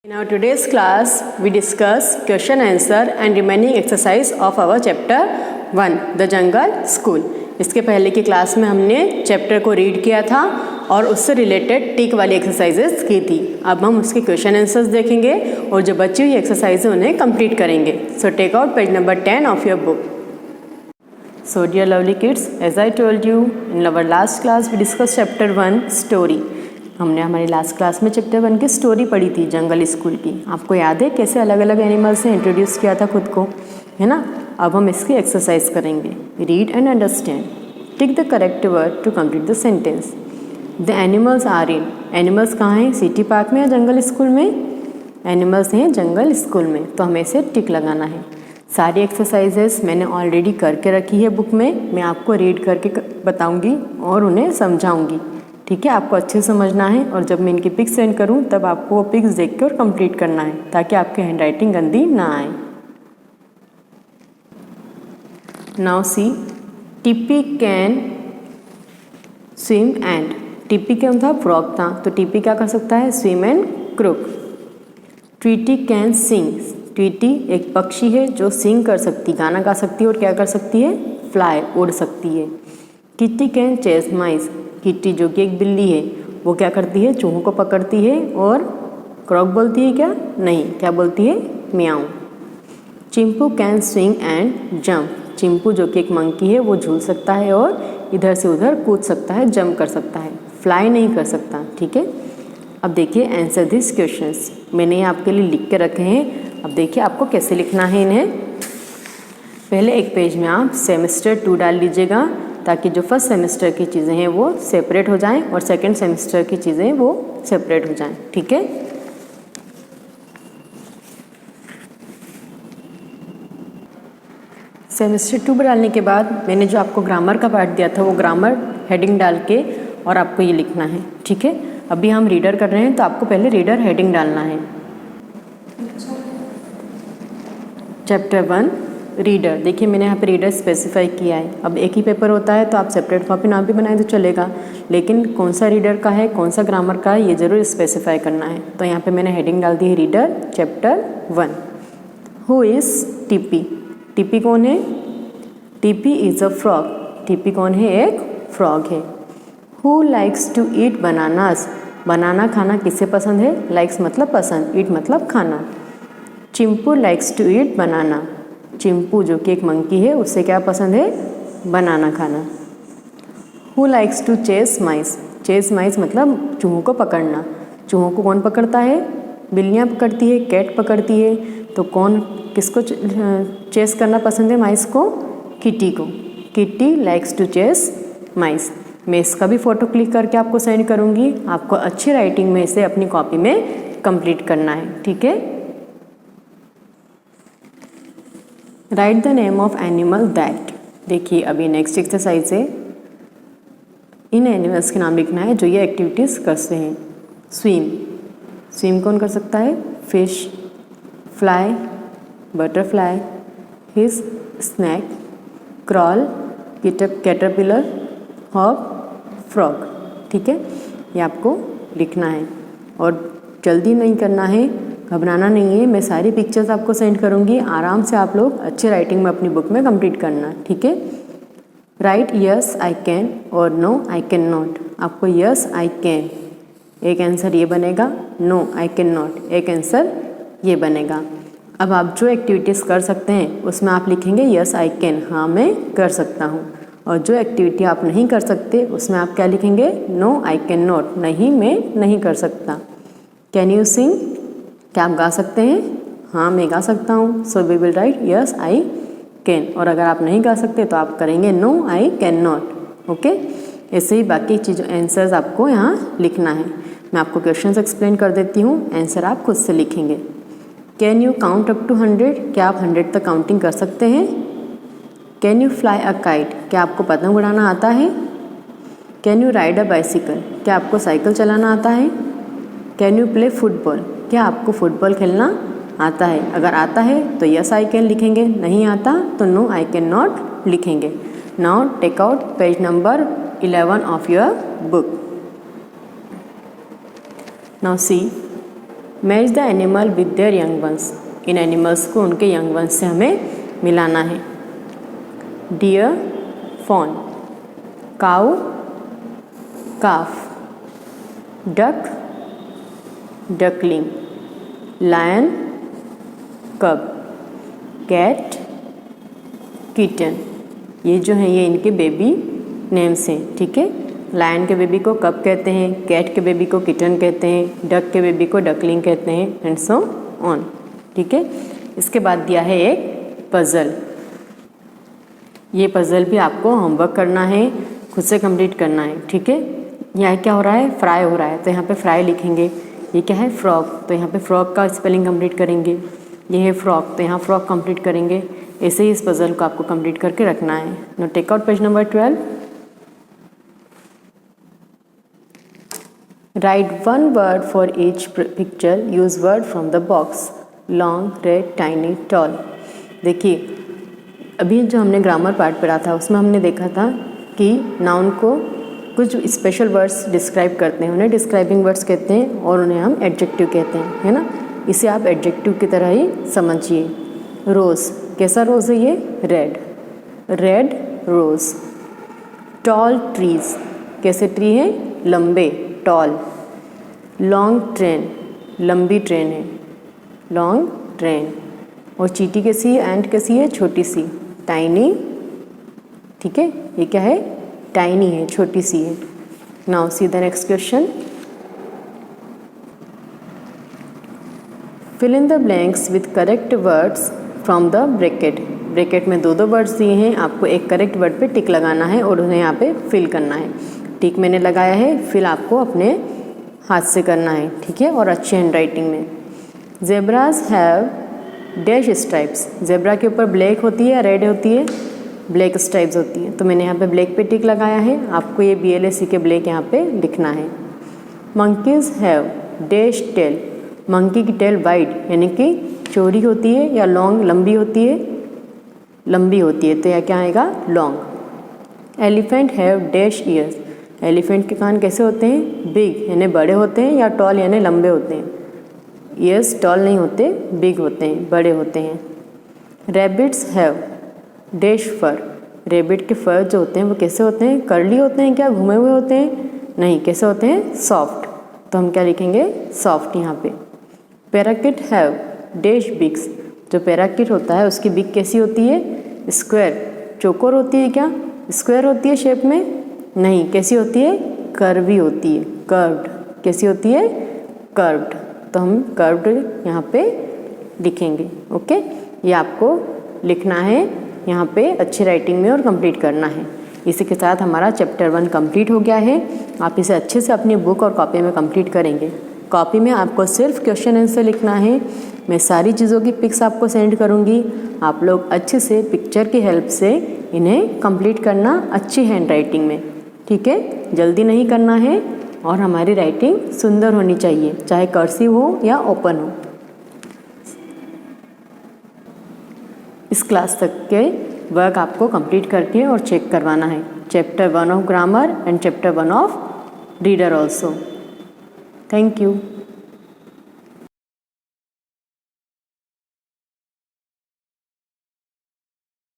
In our today's class, we discuss question answer and remaining exercise of our chapter 1, The Jungle School. इसके पहले की class में हमने chapter को read किया था और उससे रिलेटेड टिक वाली एक्सरसाइजेस की थी। अब हम उसके क्वेश्चन आंसर्स देखेंगे और जो बची हुई एक्सरसाइज उन्हें कंप्लीट करेंगे। So take out page number 10 of your book. So dear lovely kids, as I told you in our last class we discussed chapter 1 story. हमने हमारी लास्ट क्लास में चैप्टर 1 की स्टोरी पढ़ी थी जंगल स्कूल की। आपको याद है कैसे अलग अलग एनिमल्स ने इंट्रोड्यूस किया था खुद को, है ना। अब हम इसकी एक्सरसाइज करेंगे। Read and understand, tick the correct word to complete the sentence. The animals are in, animals कहाँ हैं, सिटी पार्क में या जंगल स्कूल में? एनिमल्स हैं जंगल स्कूल में, तो हमें इसे टिक लगाना है। सारी एक्सरसाइजेस मैंने ऑलरेडी करके रखी है बुक में, मैं आपको रीड करके बताऊंगी और उन्हें समझाऊंगी, ठीक है। आपको अच्छे से समझना है और जब मैं इनकी पिक्स सेंड करूं तब आपको वो पिक्स देख के और कंप्लीट करना है ताकि आपकी हैंडराइटिंग गंदी ना आए। Now see, Tippy can swim and, Tippy क्या था, फ्रॉग था, तो टिप्पी क्या कर सकता है, swim and croak. Tweety can sing, Tweety एक पक्षी है जो सिंग कर सकती, गाना गा सकती है और क्या कर सकती है, फ्लाई, उड़ सकती है। Kitty can chess mice, kitty जो कि एक बिल्ली है वो क्या करती है, चूहों को पकड़ती है और क्रॉक बोलती है क्या, नहीं, क्या बोलती है, म्याऊ। Chimpu can swing and jump, Chimpu जो कि एक मंकी है वो झूल सकता है और इधर से उधर कूद सकता है, जंप कर सकता है, फ्लाई नहीं कर सकता, ठीक है। अब देखिए आंसर दिस क्वेश्चंस, मैंने ये आपके लिए लिख के रखे हैं। अब देखिए आपको कैसे लिखना है इन्हें। पहले एक पेज में आप सेमेस्टर 2 डाल लीजिएगा ताकि जो फर्स्ट सेमेस्टर की चीज़ें हैं वो सेपरेट हो जाएं और सेकंड सेमेस्टर की चीज़ें वो सेपरेट हो जाएं, ठीक है। सेमेस्टर 2 पर डालने के बाद मैंने जो आपको ग्रामर का पार्ट दिया था वो ग्रामर हेडिंग डाल के और आपको ये लिखना है, ठीक है। अभी हम रीडर कर रहे हैं तो आपको पहले रीडर हेडिंग डालना है। चैप्टर 1 रीडर, देखिए मैंने यहाँ पे रीडर स्पेसिफाई किया है। अब एक ही पेपर होता है तो आप सेपरेट कॉपी ना भी बनाए तो चलेगा, लेकिन कौन सा रीडर का है कौन सा ग्रामर का है ये ज़रूर स्पेसिफाई करना है। तो यहाँ पे मैंने हेडिंग डाल दी है रीडर चैप्टर 1। हु इज़ टिप्पी, टिप्पी कौन है, टिप्पी इज़ अ फ्रॉग, टिप्पी कौन है, एक फ्रॉग है। Who likes to eat bananas, banana खाना किसे पसंद है, लाइक्स मतलब पसंद, ईट मतलब खाना। चिंपू लाइक्स टू ईट बनाना, चिंपू जो कि एक मंकी है उससे क्या पसंद है, बनाना खाना। Who likes to chase mice, chase mice मतलब चूहों को पकड़ना, चूहों को कौन पकड़ता है, बिल्लियाँ पकड़ती है, कैट पकड़ती है, तो कौन किसको चेस करना पसंद है, माइस को, किटी को। किटी लाइक्स टू चेस माइस। मैं इसका भी फ़ोटो क्लिक करके आपको सेंड करूँगी, आपको अच्छी राइटिंग में इसे अपनी कॉपी में कंप्लीट करना है, ठीक है। Right the name of animal that, देखिए अभी नेक्स्ट एक्सरसाइज है, इन एनिमल्स के नाम लिखना है जो ये एक्टिविटीज़ करते हैं। स्विम, स्विम कौन कर सकता है, fish. Fly, butterfly. Hiss, snake. Crawl, caterpillar. Hop, frog, ठीक है। ये आपको लिखना है और जल्दी नहीं करना है, घबराना नहीं है, मैं सारी पिक्चर्स आपको सेंड करूँगी, आराम से आप लोग अच्छी राइटिंग में अपनी बुक में कंप्लीट करना, ठीक है। राइट यस आई कैन और नो आई कैन नॉट, आपको यस आई कैन एक आंसर ये बनेगा, नो आई कैन नॉट एक आंसर ये बनेगा। अब आप जो एक्टिविटीज़ कर सकते हैं उसमें आप लिखेंगे यस आई कैन, हाँ मैं कर सकता हूँ, और जो एक्टिविटी आप नहीं कर सकते उसमें आप क्या लिखेंगे, नो आई कैन नॉट, नहीं मैं नहीं कर सकता। कैन यू सिंग, क्या आप गा सकते हैं, हाँ मैं गा सकता हूँ, so we will write yes I can, और अगर आप नहीं गा सकते तो आप करेंगे no I can not, okay. ऐसे ही बाकी चीज़ों आंसर्स आपको यहाँ लिखना है। मैं आपको क्वेश्चंस एक्सप्लेन कर देती हूँ, आंसर आप खुद से लिखेंगे। Can you count up to 100, क्या आप 100 तक काउंटिंग कर सकते हैं। Can you fly a kite, क्या आपको पतंग उड़ाना आता है। Can you ride a bicycle, क्या आपको साइकिल चलाना आता है। कैन यू प्ले फुटबॉल, क्या आपको फुटबॉल खेलना आता है। अगर आता है तो यस आई कैन लिखेंगे, नहीं आता तो नो आई कैन नॉट लिखेंगे। Now take out page number 11 of your book. Now see, match the animal with their young ones, इन एनिमल्स को उनके यंग वंस से हमें मिलाना है। Deer fawn, cow calf, duck duckling, lion cub, cat kitten. ये जो हैं ये इनके बेबी नेम्स हैं, ठीक है। लायन के बेबी को कब कहते हैं, कैट के बेबी को किटन कहते हैं, डक के बेबी को डकलिंग कहते हैं, एंड सो ऑन, ठीक है। इसके बाद दिया है एक पज़ल। ये पज़ल भी आपको होमवर्क करना है, खुद से कंप्लीट करना है, ठीक है। यहाँ क्या हो रहा है, फ्राई हो रहा है, तो यहाँ पे फ्राई लिखेंगे। ये क्या है, फ्रॉक, तो यहाँ पे फ्रॉक का स्पेलिंग कंप्लीट करेंगे। ये है फ्रॉक, तो यहाँ फ्रॉक कंप्लीट करेंगे। ऐसे ही इस पज़ल को आपको कंप्लीट करके रखना है। Now take out page number 12। Write one word for each picture, use word from the box, long, red, tiny, tall. देखिए अभी जो हमने ग्रामर पार्ट पढ़ा था उसमें हमने देखा था कि नाउन को कुछ स्पेशल वर्ड्स डिस्क्राइब करते हैं, उन्हें डिस्क्राइबिंग वर्ड्स कहते हैं और उन्हें हम एडजेक्टिव कहते हैं, है ना। इसे आप एडजेक्टिव की तरह ही समझिए। रोज़, कैसा रोज़ है ये, red, red rose. Tall trees, कैसे ट्री है, लंबे, टॉल। लॉन्ग ट्रेन, लंबी ट्रेन है, लॉन्ग ट्रेन। और चींटी कैसी है, एंट कैसी है, छोटी सी, टाइनी, ठीक है। ये क्या है, टाइनी है, छोटी सी है। Now see the next question. Fill in the blanks with correct words from the bracket. Bracket में दो वर्ड्स दिए हैं, आपको एक करेक्ट वर्ड पे टिक लगाना है और उन्हें यहाँ पे फिल करना है। टिक मैंने लगाया है, फिल आपको अपने हाथ से करना है, ठीक है, और अच्छी हैंड राइटिंग में। Zebras have dash stripes, zebra के ऊपर ब्लैक होती है या रेड होती है, ब्लैक स्ट्राइप्स होती है, तो मैंने यहाँ पे ब्लैक पे टिक लगाया है। आपको ये BLAC के ब्लैक यहाँ पे लिखना है। Monkeys have dash tail, monkey की टेल वाइड यानी कि चौड़ी होती है या लॉन्ग, लंबी होती है, लंबी होती है, तो यह क्या आएगा, long. Elephant have dash years, elephant के कान कैसे होते हैं, बिग यानी बड़े होते हैं या टॉल यानी लंबे होते हैं। ईयर्स टॉल नहीं होते, बिग होते हैं, बड़े होते हैं। Rabbits have dash fur, rabbit के फर जो होते हैं वो कैसे होते हैं, कर्ली होते हैं क्या, घुमे हुए होते हैं, नहीं, कैसे होते हैं, सॉफ्ट, तो हम क्या लिखेंगे, सॉफ्ट यहाँ पे। पैराकिट हैव डैश बिग्स, जो पैराकिट होता है उसकी बिग कैसी होती है, स्क्वायर, चौकोर होती है क्या, स्क्वायर होती है शेप में, नहीं, कैसी होती है, कर्वी होती है, कर्व्ड, कैसी होती है, कर्व्ड, तो हम कर्व्ड यहाँ पे लिखेंगे। ओके, ये आपको लिखना है यहाँ पे अच्छी राइटिंग में और कंप्लीट करना है। इसी के साथ हमारा चैप्टर 1 कंप्लीट हो गया है। आप इसे अच्छे से अपनी बुक और कॉपी में कंप्लीट करेंगे। कॉपी में आपको सिर्फ क्वेश्चन आंसर लिखना है। मैं सारी चीज़ों की पिक्स आपको सेंड करूँगी, आप लोग अच्छे से पिक्चर की हेल्प से इन्हें कंप्लीट करना अच्छी हैंड राइटिंग में, ठीक है। जल्दी नहीं करना है और हमारी राइटिंग सुंदर होनी चाहिए, चाहे कर्सिव हो या ओपन हो। इस क्लास तक के वर्क आपको कंप्लीट करके और चेक करवाना है। Chapter 1 of grammar and chapter 1 of reader also. Thank you.